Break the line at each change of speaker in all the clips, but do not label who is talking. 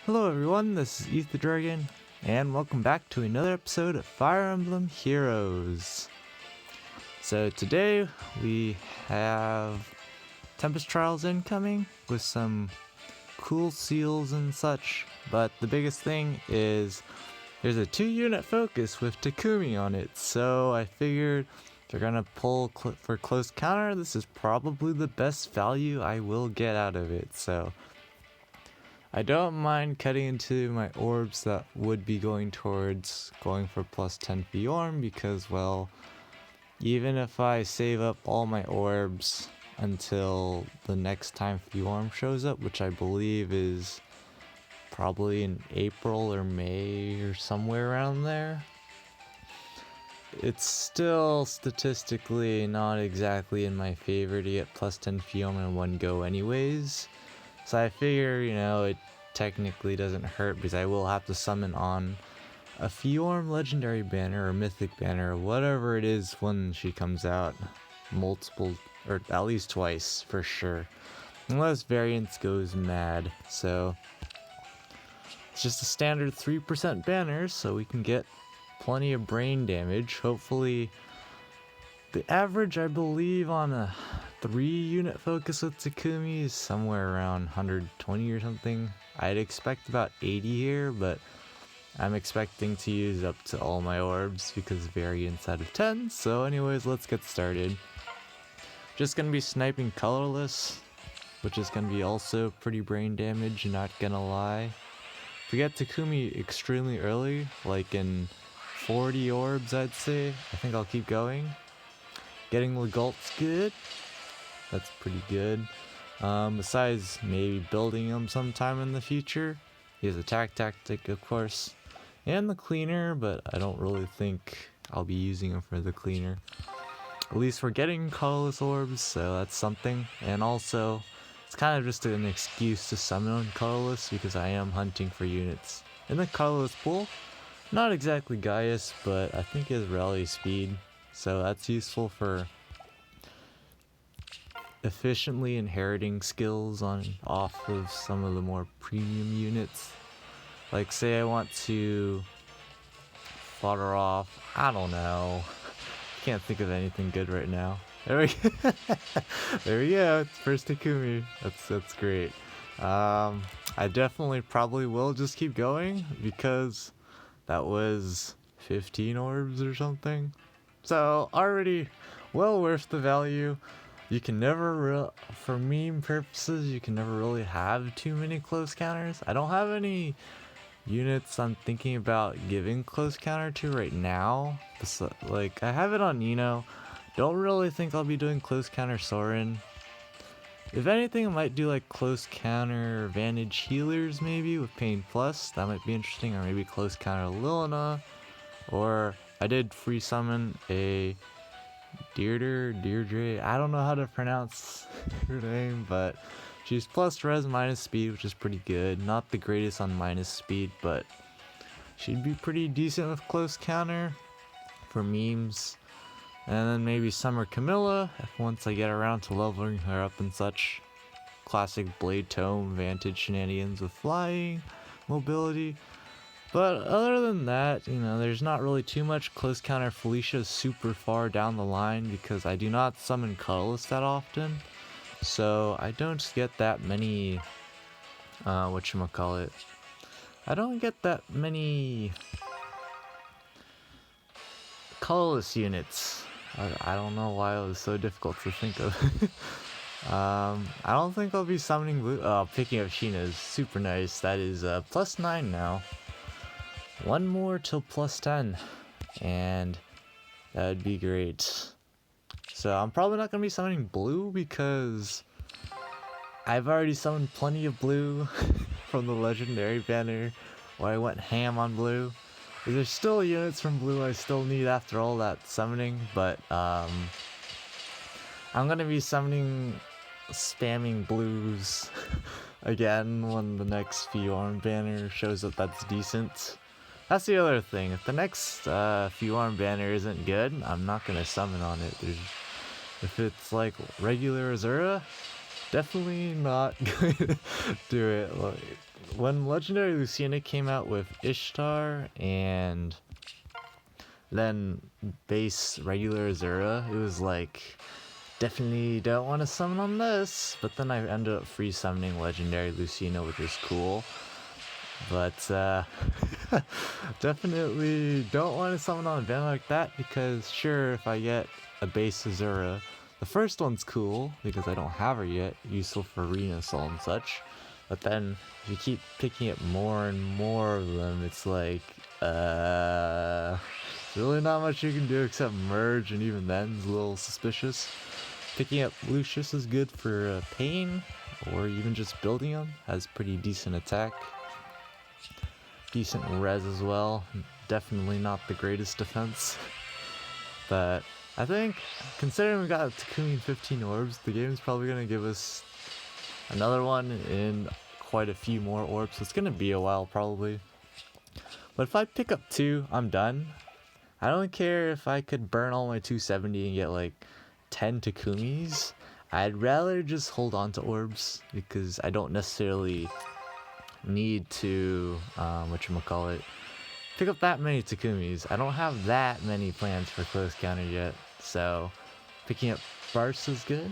Hello everyone, this is Eth the Dragon, and welcome back to another episode of Fire Emblem Heroes. So today we have Tempest Trials incoming with some cool seals and such, but the biggest thing is there's a 2-unit focus with Takumi on it, so I figured if you're gonna pull for close counter, this is probably the best value I will get out of it, so I don't mind cutting into my orbs that would be going towards going for plus 10 Fjorm because, well, even if I save up all my orbs until the next time Fjorm shows up, which I believe is probably in April or May or somewhere around there, it's still statistically not exactly in my favor to get plus 10 Fjorm in one go anyways. So I figure, it technically doesn't hurt because I will have to summon on a Fjorm legendary banner or mythic banner or whatever it is when she comes out. Multiple, or at least twice for sure. Unless variance goes mad. So it's just a standard 3% banner, so we can get plenty of brain damage. Hopefully, the average, I believe, on a 3-unit focus with Takumi is somewhere around 120 or something. I'd expect about 80 here, but I'm expecting to use up to all my orbs because variance out of 10. So anyways, let's get started. Just gonna be sniping colorless, which is gonna be also pretty brain damage, not gonna lie. If we get Takumi extremely early, like in 40 orbs I'd say, I think I'll keep going. Getting Legault's good. That's pretty good. Besides maybe building him sometime in the future. He has attack tactic, of course. And the cleaner, but I don't really think I'll be using him for the cleaner. At least we're getting colorless orbs, so that's something. And also, it's kind of just an excuse to summon on colorless because I am hunting for units in the colorless pool. Not exactly Gaius, but I think he has rally speed. So that's useful for efficiently inheriting skills on off of some of the more premium units. Like say I want to fodder off, I don't know. Can't think of anything good right now. There we go. There we go. It's first Takumi. That's great. I definitely probably will just keep going because that was 15 orbs or something. So already well worth the value. You can never, for meme purposes, you can never really have too many close counters. I don't have any units I'm thinking about giving close counter to right now. Like, I have it on Nino. Don't really think I'll be doing close counter Soren. If anything, I might do like close counter Vantage Healers maybe with Pain Plus. That might be interesting. Or maybe close counter Lilina. Or I did free summon a Deirdre, I don't know how to pronounce her name, but she's plus res minus speed, which is pretty good. Not the greatest on minus speed, but she'd be pretty decent with close counter for memes. And then maybe Summer Camilla, if once I get around to leveling her up and such. Classic Blade Tome Vantage shenanigans with flying, mobility. But other than that, there's not really too much close counter Felicia super far down the line because I do not summon colorless that often. So I don't get that many, whatchamacallit. I don't get that many colorless units. I don't know why it was so difficult to think of. I don't think I'll be summoning blue. Oh, picking up Sheena is super nice. That is plus 9 now. One more till plus 10, and that would be great. So I'm probably not going to be summoning blue because I've already summoned plenty of blue from the legendary banner where I went ham on blue. There's still units from blue I still need after all that summoning, but I'm going to be spamming blues again when the next Fjorm banner shows up that's decent. That's the other thing. If the next Fjorm banner isn't good, I'm not gonna summon on it. If it's like regular Azura, definitely not going to do it. when Legendary Lucina came out with Ishtar and then base regular Azura, it was like, definitely don't want to summon on this. But then I ended up free summoning Legendary Lucina, which is cool. But definitely don't want to summon on a event like that, because sure, if I get a base Azura, the first one's cool because I don't have her yet, useful for Arena Soul and such. But then if you keep picking up more and more of them, it's like, really not much you can do except merge, and even then it's a little suspicious. Picking up Lucius is good for Pain, or even just building him, has pretty decent attack. Decent res as well, definitely not the greatest defense. But I think, considering we got Takumi and 15 orbs, the game's probably going to give us another one in quite a few more orbs. So it's going to be a while probably. But if I pick up 2, I'm done. I don't care if I could burn all my 270 and get like 10 Takumis. I'd rather just hold on to orbs, because I don't necessarily need to, whatchamacallit, pick up that many Takumis. I don't have that many plans for close counter yet, so picking up Barse is good.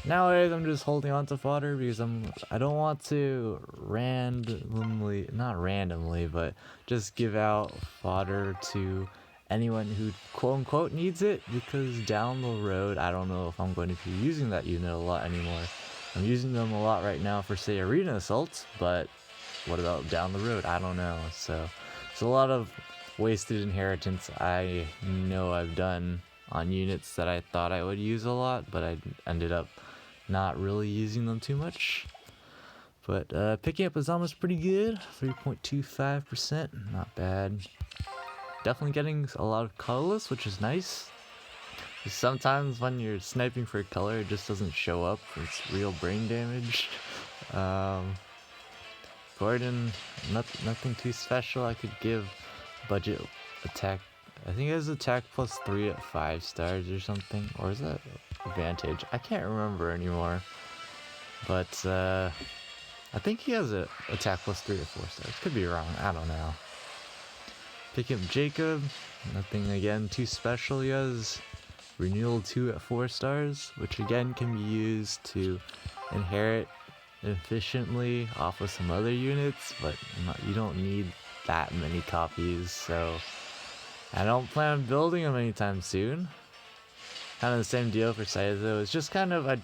Nowadays I'm just holding on to fodder because I don't want to not randomly, but just give out fodder to anyone who quote unquote needs it, because down the road I don't know if I'm going to be using that unit a lot anymore. I'm using them a lot right now for, say, arena assaults, but what about down the road? I don't know. So it's a lot of wasted inheritance I know I've done on units that I thought I would use a lot, but I ended up not really using them too much. But picking up Azama's pretty good, 3.25%, not bad. Definitely getting a lot of colorless, which is nice. Sometimes when you're sniping for a color, it just doesn't show up. It's real brain damage. Gordon, nothing too special. I could give budget attack. I think it has attack +3 at 5 stars or something. Or is that advantage? I can't remember anymore. But I think he has a attack +3 at 4 stars. Could be wrong. I don't know. Picking up Jacob. Nothing again too special. He has Renewal 2 at 4 stars, which again can be used to inherit efficiently off of some other units, but you don't need that many copies, so I don't plan on building them anytime soon. Kind of the same deal for Saizo. It's just kind of, I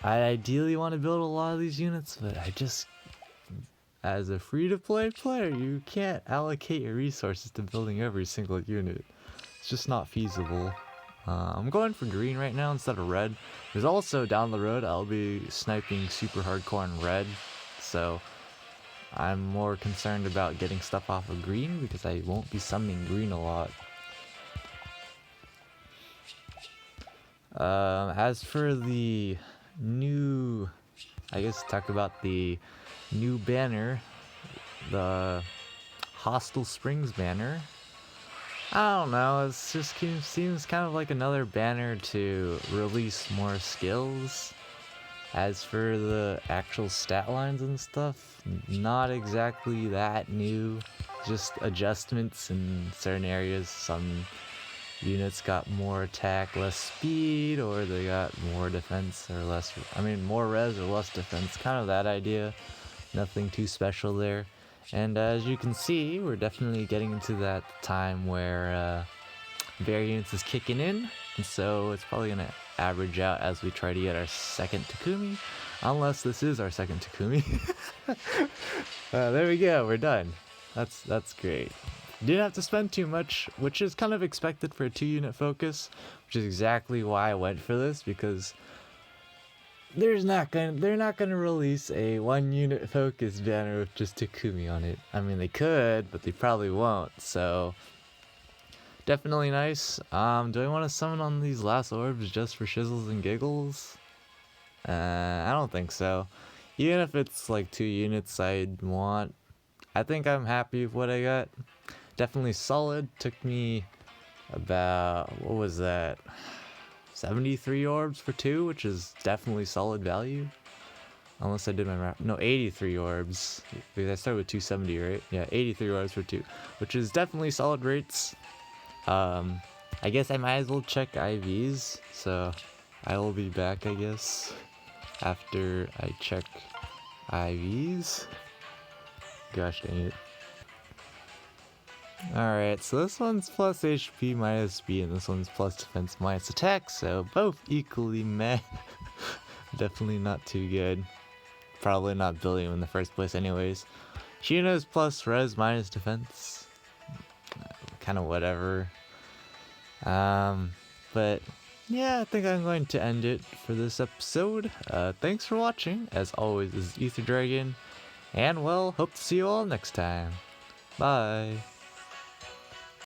ideally want to build a lot of these units, but as a free-to-play player, you can't allocate your resources to building every single unit. It's just not feasible. I'm going for green right now instead of red. There's also down the road I'll be sniping super hardcore in red, so I'm more concerned about getting stuff off of green because I won't be summoning green a lot. As for the new, I guess talk about the new banner, the Hostile Springs banner. I don't know, it just seems kind of like another banner to release more skills. As for the actual stat lines and stuff, not exactly that new, just adjustments in certain areas. Some units got more attack, less speed, or they got more defense or less, more res or less defense, kind of that idea. Nothing too special there. And as you can see, we're definitely getting into that time where variance is kicking in, and so it's probably going to average out as we try to get our second Takumi, unless this is our second Takumi. There we go, we're done. That's great. Didn't have to spend too much, which is kind of expected for a 2-unit focus, which is exactly why I went for this, because they're not gonna release a 1-unit focus banner with just Takumi on it. I mean, they could, but they probably won't. So definitely nice. Do I want to summon on these last orbs just for shizzles and giggles? I don't think so. Even if it's like 2 units I'd want, I think I'm happy with what I got. Definitely solid. Took me about, what was that, 73 orbs for 2, which is definitely solid value. Unless I did my math. No, 83 orbs. Because I started with 270, right? Yeah, 83 orbs for 2. Which is definitely solid rates. I guess I might as well check IVs. So I will be back, I guess, after I check IVs. Gosh dang it. Alright, so this one's plus HP minus speed, and this one's plus defense minus attack, so both equally meh. Definitely not too good. Probably not building in the first place anyways. Sheena's plus res minus defense. Kind of whatever. But yeah, I think I'm going to end it for this episode. Thanks for watching. As always, this is Ether Dragon. And well, hope to see you all next time. Bye.